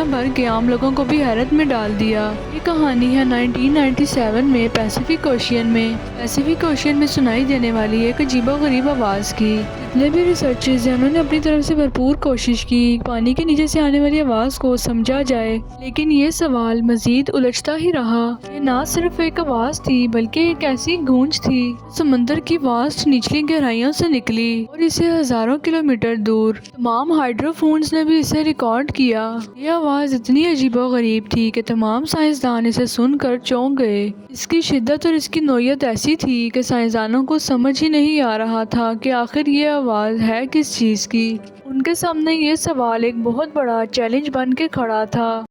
दुनिया भर के आम लोगों को भी हैरत में डाल दिया। ये कहानी है 1997 में पैसिफिक ओशियन में सुनाई देने वाली एक अजीबोगरीब आवाज़ की। जितने भी रिसर्चर्स हैं उन्होंने अपनी तरफ से भरपूर कोशिश की पानी के नीचे से आने वाली आवाज़ को समझा जाए, लेकिन ये सवाल मजीद उलझता ही रहा। ये ना सिर्फ एक आवाज़ थी बल्कि एक ऐसी गूंज थी समंदर की वास्ट निचली गहराइयों से निकली और इसे हजारों किलोमीटर दूर तमाम हाइड्रोफोन्स ने भी इसे रिकॉर्ड किया। ये आवाज़ इतनी अजीबोगरीब थी कि तमाम साइंसदान इसे सुनकर चौंक गए। इसकी शिद्दत और इसकी नोयत ऐसी थी कि साइंसदानों को समझ ही नहीं आ रहा था कि आखिर ये आवाज़ है किस चीज़ की। उनके सामने ये सवाल एक बहुत बड़ा चैलेंज बन के खड़ा था।